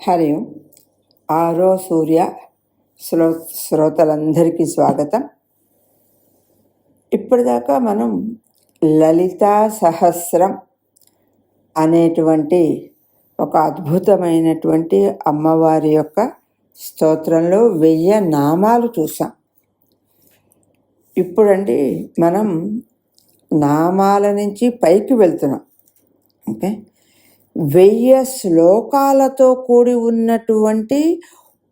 హరి ఓం. ఆరో సూర్య శ్రోతలందరికీ స్వాగతం. ఇప్పటిదాకా మనం లలితా సహస్రం అనేటువంటి ఒక అద్భుతమైనటువంటి అమ్మవారి యొక్క స్తోత్రంలో 1000 నామాలు చూసాం. ఇప్పుడండి మనం నామాల నుంచి పైకి వెళ్తున్నాం. ఓకే, 1000 శ్లోకాలతో కూడి ఉన్నటువంటి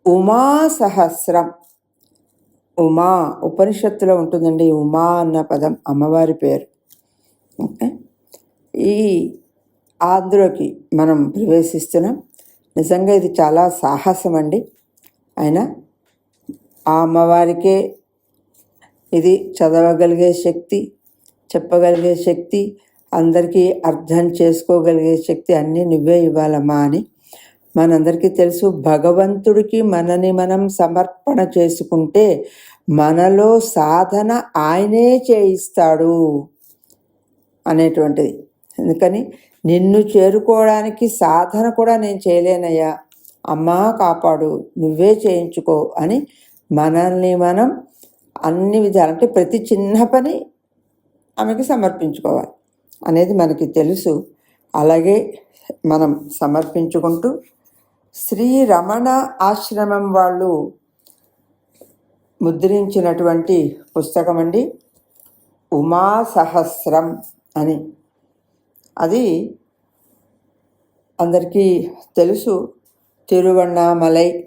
ఉమా సహస్రం. ఉమా ఉపనిషత్తులో ఉంటుందండి. ఉమా అన్న పదం అమ్మవారి పేరు. ఓకే, ఈ అందులోకి మనం ప్రవేశిస్తున్నాం. నిజంగా ఇది చాలా సాహసం అండి. అయినా ఆ అమ్మవారికే ఇది చదవగలిగే శక్తి, చెప్పగలిగే శక్తి, అందరికీ అర్థం చేసుకోగలిగే శక్తి అన్నీ నువ్వే ఇవ్వాలమ్మా అని మనందరికీ తెలుసు. భగవంతుడికి మనని మనం సమర్పణ చేసుకుంటే మనలో సాధన ఆయనే చేయిస్తాడు అనేటువంటిది. అందుకని నిన్ను చేరుకోవడానికి సాధన కూడా నేను చేయలేనయ్యా, అమ్మా కాపాడు, నువ్వే చేయించుకో అని మనల్ని మనం అన్ని విధాలు, అంటే ప్రతి చిన్న పని ఆమెకి సమర్పించుకోవాలి అనేది మనకి తెలుసు. అలాగే మనం సమర్పించుకుంటూ శ్రీ రమణ ఆశ్రమం వాళ్ళు ముద్రించినటువంటి పుస్తకం అండి ఉమా సహస్రం అని. అది అందరికీ తెలుసు. తిరువణ్ణామలైలో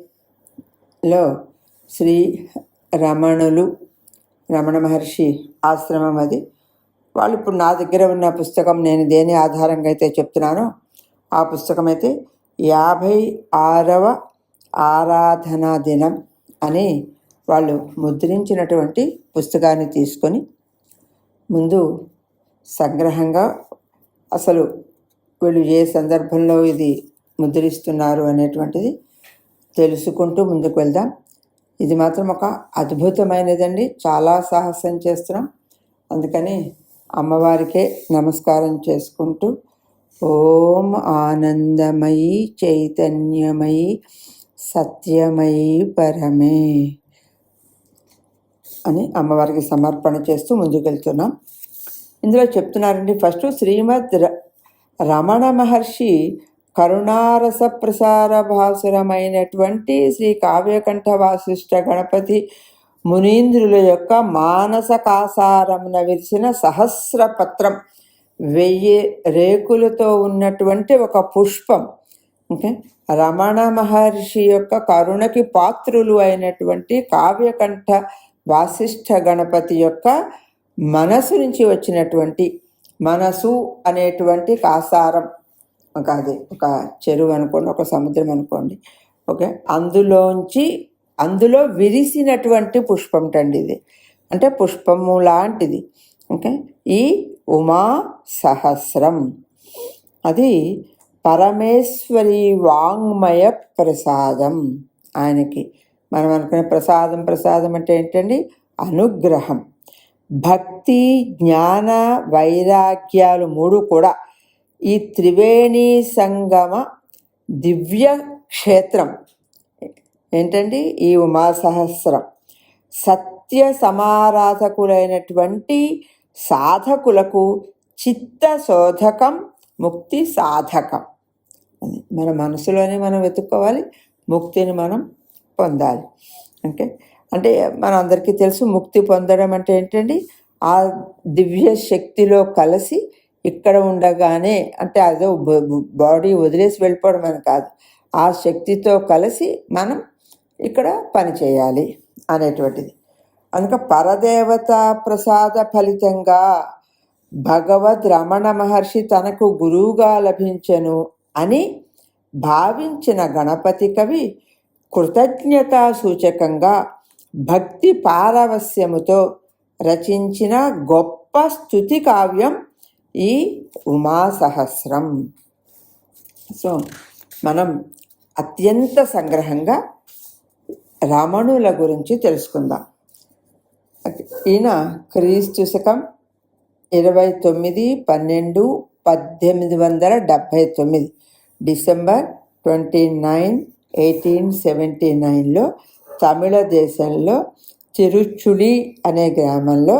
శ్రీ రమణ మహర్షి ఆశ్రమం అది. వాళ్ళు ఇప్పుడు నా దగ్గర ఉన్న పుస్తకం, నేను దేని ఆధారంగా అయితే చెప్తున్నానో ఆ పుస్తకం అయితే 56వ ఆరాధనా దినం అని వాళ్ళు ముద్రించినటువంటి పుస్తకాన్ని తీసుకొని ముందు సంగ్రహంగా అసలు వీళ్ళు ఏ సందర్భంలో ఇది ముద్రిస్తున్నారు అనేటువంటిది తెలుసుకుంటూ ముందుకు వెళ్దాం. ఇది మాత్రం ఒక అద్భుతమైనదండి. చాలా సాహసం చేస్తున్నాం. అందుకని అమ్మవారికే నమస్కారం చేసుకుంటూ ఓం ఆనందమయి చైతన్యమయి సత్యమయి పరమే అని అమ్మవారికి సమర్పణ చేస్తూ ముందుకెళ్తున్నాం. ఇందులో చెప్తున్నారండి, ఫస్ట్ శ్రీమద్ రమణ మహర్షి కరుణారస ప్రసార భాసురమైనటువంటి శ్రీ కావ్యకంఠ వాసిష్ఠ గణపతి మునీంద్రుల యొక్క మానసకాసారమున విరిసిన సహస్రపత్రం, 1000 రేకులతో ఉన్నటువంటి ఒక పుష్పం. ఓకే, రమణ మహర్షి యొక్క కరుణకి పాత్రులు అయినటువంటి కావ్యకంఠ వాసిష్ఠ గణపతి యొక్క మనసు నుంచి వచ్చినటువంటి, మనసు అనేటువంటి కాసారం కాదు, ఒక చెరువు అనుకోండి, ఒక సముద్రం అనుకోండి. ఓకే, అందులో విరిసినటువంటి పుష్పం అండి ఇది. అంటే పుష్పము లాంటిది. ఓకే, ఈ ఉమా సహస్రం అది పరమేశ్వరి వాంగ్మయ ప్రసాదం. ఆయనకి మనం అనుకునే ప్రసాదం అంటే ఏంటండి? అనుగ్రహం. భక్తి, జ్ఞాన, వైరాగ్యాలు 3 కూడా ఈ త్రివేణి సంగమ దివ్య క్షేత్రం ఏంటండి? ఈ ఉమా సహస్రం. సత్య సమారాధకులైనటువంటి సాధకులకు చిత్త శోధకం, ముక్తి సాధకం. అది మన మనసులోనే మనం వెతుక్కోవాలి, ముక్తిని మనం పొందాలి. ఓకే, అంటే మనందరికీ తెలుసు ముక్తి పొందడం అంటే ఏంటండి? ఆ దివ్య శక్తిలో కలిసి ఇక్కడ ఉండగానే, అంటే అదో బాడీ వదిలేసి వెళ్ళిపోవడం అని కాదు, ఆ శక్తితో కలిసి మనం ఇక్కడ పని చేయాలి అనేటువంటిది. అందుక పరదేవత ప్రసాద ఫలితంగా భగవద్ రమణ మహర్షి తనకు గురువుగా లభించెను అని భావించిన గణపతి కవి కృతజ్ఞతా సూచకంగా భక్తి పారవస్యముతో రచించిన గొప్ప స్తుతి కావ్యం ఈ ఉమా సహస్రం. సో మనం అత్యంత సంగ్రహంగా రమణుల గురించి తెలుసుకుందాం. ఈయన క్రీస్తు శకం 29/12/1879 డిసెంబర్ 29 1879లో తమిళ దేశంలో తిరుచులి అనే గ్రామంలో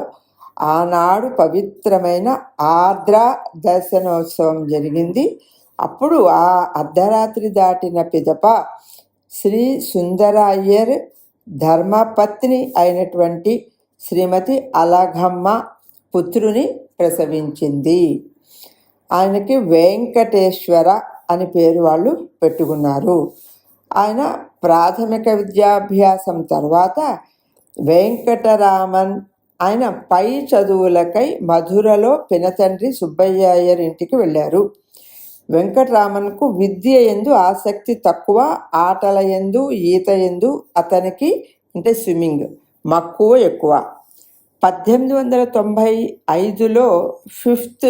ఆనాడు పవిత్రమైన ఆర్ద్ర దర్శనోత్సవం జరిగింది. అప్పుడు ఆ అర్ధరాత్రి దాటిన పిదప శ్రీ సుందర అయ్యర్ ధర్మపత్ని అయినటువంటి శ్రీమతి అలగమ్మ పుత్రుని ప్రసవించింది. ఆయనకి వెంకటేశ్వర అని పేరు వాళ్ళు పెట్టుకున్నారు. ఆయన ప్రాథమిక విద్యాభ్యాసం తర్వాత వెంకటరామన్ ఆయన పై చదువులకై మధురలో పినతండ్రి సుబ్బయ్య అయ్యర్ ఇంటికి వెళ్ళారు. వెంకటరామన్కు విద్య యందు ఆసక్తి తక్కువ, ఆటల యందు ఈత యందు అతనికి అంటే స్విమ్మింగ్ మక్కువ ఎక్కువ. 1895లో 5th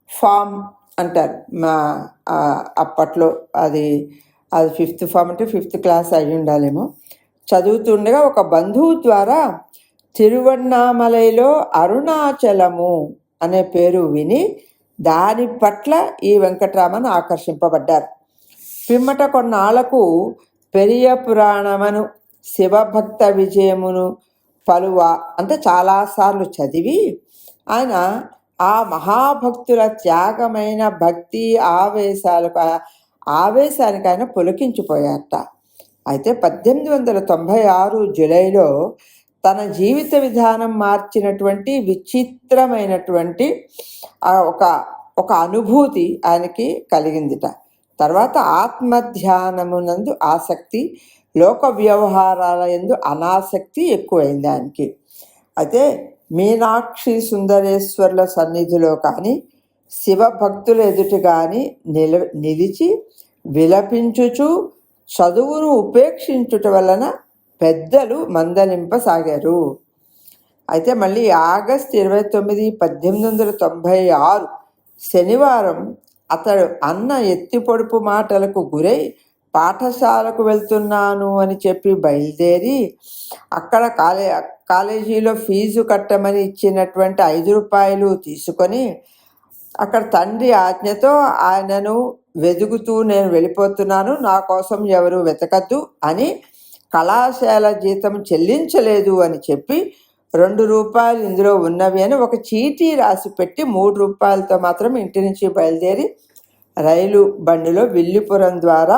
ఫామ్ అంటారు అప్పట్లో. అది 5th ఫామ్ అంటే 5th క్లాస్ అయి ఉండాలేమో. చదువుతుండగా ఒక బంధువు ద్వారా తిరువన్నామలైలో అరుణాచలము అనే పేరు విని దాని పట్ల ఈ వెంకటరామన్ ఆకర్షింపబడ్డారు. పిమ్మట కొన్నాళ్లకు పెరియ పురాణమును, శివభక్త విజయమును అంటే చాలాసార్లు చదివి ఆయన ఆ మహాభక్తుల త్యాగమైన భక్తి ఆవేశానికి ఆయన పులకించిపోయారట. అయితే 1896 జూలైలో తన జీవిత విధానం మార్చినటువంటి విచిత్రమైనటువంటి ఒక అనుభూతి ఆయనకి కలిగిందిట. తర్వాత ఆత్మధ్యానమునందు ఆసక్తి, లోక వ్యవహారాల యందు అనాసక్తి ఎక్కువైంది ఆయనకి. అయితే మీనాక్షి సుందరేశ్వర్ల సన్నిధిలో కానీ శివభక్తుల ఎదుట కానీ నిలిచి విలపించుచు చదువును ఉపేక్షించుట వలన పెద్దలు మందలింపసాగారు. అయితే మళ్ళీ ఆగస్టు 29, 1896 శనివారం అతడు అన్న ఎత్తిపొడుపు మాటలకు గురై పాఠశాలకు వెళ్తున్నాను అని చెప్పి బయలుదేరి అక్కడ కాలేజీలో ఫీజు కట్టమని ఇచ్చినటువంటి 5 రూపాయలు తీసుకొని అక్కడ తండ్రి ఆజ్ఞతో ఆయనను వెదుగుతూ నేను వెళ్ళిపోతున్నాను, నా కోసం ఎవరు వెతకద్దు అని కళాశాల జీతం చెల్లించలేదు అని చెప్పి 2 రూపాయలు ఇందులో ఉన్నవి అని ఒక చీటీ రాసి పెట్టి 3 రూపాయలతో మాత్రం ఇంటి నుంచి బయలుదేరి రైలు బండిలో విల్లిపురం ద్వారా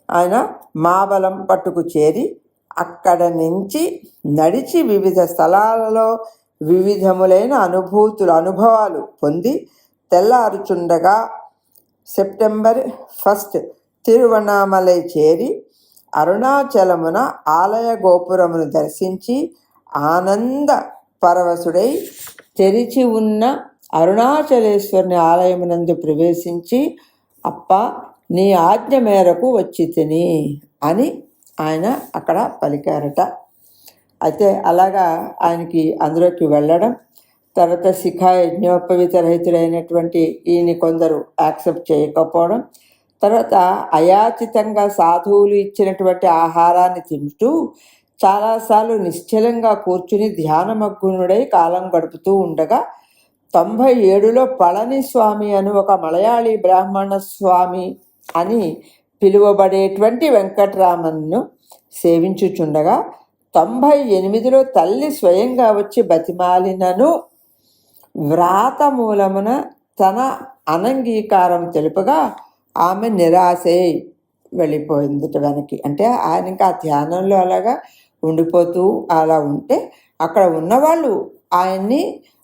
ఆయన మాబలం పట్టుకు చేరి అక్కడ నుంచి నడిచి వివిధ స్థలాలలో వివిధములైన అనుభవాలు పొంది తెల్లారుచుండగా సెప్టెంబర్ 1 తిరువన్నామలై చేరి అరుణాచలమున ఆలయ గోపురమును దర్శించి ఆనంద పరవశుడై తెరిచి ఉన్న అరుణాచలేశ్వరుని ఆలయమునందు ప్రవేశించి అప్ప నీ ఆజ్ఞ మేరకు వచ్చి తిని అని ఆయన అక్కడ పలికారట. అయితే అలాగా ఆయనకి అందులోకి వెళ్ళడం, తర్వాత శిఖా యజ్ఞోపవీత రహితుడైనటువంటి ఈయన కొందరు యాక్సెప్ట్ చేయకపోవడం, తర్వాత అయాచితంగా సాధువులు ఇచ్చినటువంటి ఆహారాన్ని తింటూ చాలాసార్లు నిశ్చలంగా కూర్చుని ధ్యానమగ్నుడై కాలం గడుపుతూ ఉండగా 97లో పళనిస్వామి అని ఒక మలయాళీ బ్రాహ్మణ స్వామి అని పిలువబడేటువంటి వెంకటరామన్ను సేవించుచుండగా 98లో తల్లి స్వయంగా వచ్చి బతిమాలినను వ్రాత మూలమున తన అనంగీకారం తెలుపగా ఆమె నిరాశై వెళ్ళిపోయిందిట వెనక్కి. అంటే ఆయన ఇంకా ధ్యానంలో అలాగా ఉండిపోతూ అలా ఉంటే అక్కడ ఉన్నవాళ్ళు ఆయన్ని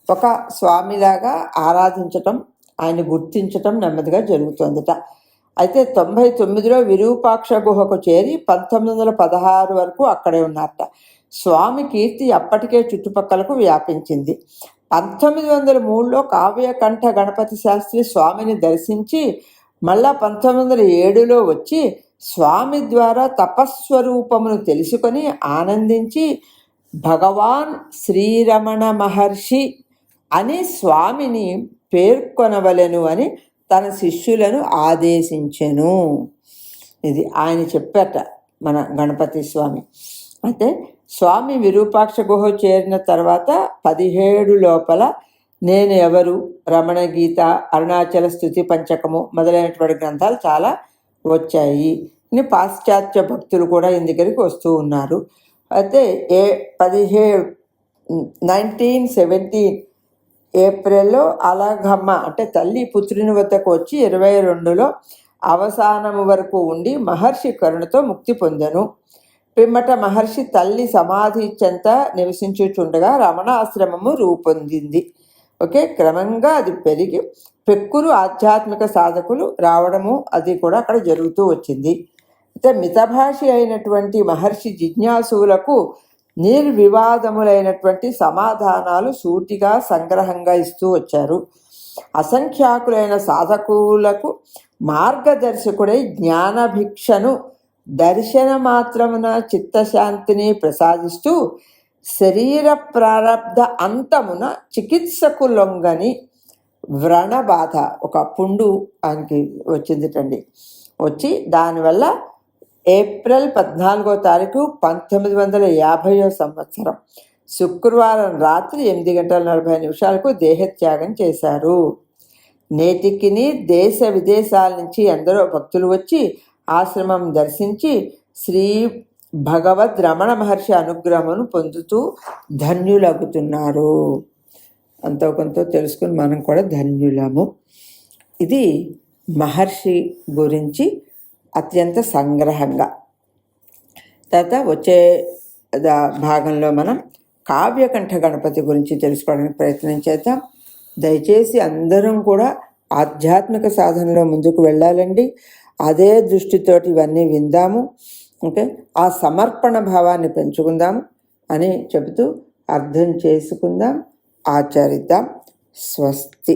ఒక స్వామిలాగా ఆరాధించటం, ఆయన గుర్తించటం నెమ్మదిగా జరుగుతుందిట. అయితే 99లో విరూపాక్ష గుహకు చేరి 1916 వరకు అక్కడే ఉన్నారట. స్వామి కీర్తి అప్పటికే చుట్టుపక్కలకు వ్యాపించింది. 1903లో కావ్యకంఠ గణపతి శాస్త్రి స్వామిని దర్శించి మళ్ళా 1907లో వచ్చి స్వామి ద్వారా తపస్వరూపమును తెలుసుకొని ఆనందించి భగవాన్ శ్రీరమణ మహర్షి అని స్వామిని పేర్కొనవలెను అని తన శిష్యులను ఆదేశించెను. ఇది ఆయన చెప్పారట మన గణపతి స్వామి. అయితే స్వామి విరూపాక్ష గుహ చేరిన తర్వాత 17 లోపల నేను ఎవరు, రమణ గీత, అరుణాచల స్తుతి పంచకము మొదలైనటువంటి గ్రంథాలు చాలా వచ్చాయి. పాశ్చాత్య భక్తులు కూడా ఈయన దగ్గరికి వస్తూ ఉన్నారు. అయితే 1917 ఏప్రిల్లో అలగమ్మ అంటే తల్లి పుత్రుని వద్దకు వచ్చి 22లో అవసానము వరకు ఉండి మహర్షి కరుణతో ముక్తి పొందెను. పిమ్మట మహర్షి తల్లి సమాధి చెంత నివసించుచుండగా రమణాశ్రమము రూపొందింది. ఓకే, క్రమంగా అది పెరిగి పెక్కురు ఆధ్యాత్మిక సాధకులు రావడము అది కూడా అక్కడ జరుగుతూ వచ్చింది. అయితే మితభాషి అయినటువంటి మహర్షి జిజ్ఞాసువులకు నిర్వివాదములైనటువంటి సమాధానాలు సూటిగా సంగ్రహంగా ఇస్తూ వచ్చారు. అసంఖ్యాకులైన సాధకులకు మార్గదర్శకుడై జ్ఞానభిక్షను దర్శన మాత్రమున చిత్తశాంతిని ప్రసాదిస్తూ శరీర ప్రారబ్ధ అంతమున చికిత్సకు లొంగని వ్రణబాధ ఒక పుండు ఆయనకి వచ్చిందిటండి. వచ్చి దానివల్ల ఏప్రిల్ 14వ తారీఖు 1950వ సంవత్సరం శుక్రవారం రాత్రి 8:40 దేహత్యాగం చేశారు. నేటికిని దేశ విదేశాల నుంచి ఎందరో భక్తులు వచ్చి ఆశ్రమం దర్శించి శ్రీ భగవద్ రమణ మహర్షి అనుగ్రహమును పొందుతూ ధన్యులగుతున్నారు. అంతో కొంత తెలుసుకుని మనం కూడా ధన్యులము. ఇది మహర్షి గురించి అత్యంత సంగ్రహంగా. తర్వాత వచ్చే భాగంలో మనం కావ్యకంఠ గణపతి గురించి తెలుసుకోవడానికి ప్రయత్నం చేద్దాం. దయచేసి అందరం కూడా ఆధ్యాత్మిక సాధనలో ముందుకు వెళ్ళాలండి. అదే దృష్టితోటి ఇవన్నీ విందాము. ఓకే, ఆ సమర్పణ భావాన్ని పెంచుకుందాం అని చెబుతూ అర్థం చేసుకుందాం, ఆచరిద్దాం. స్వస్తి.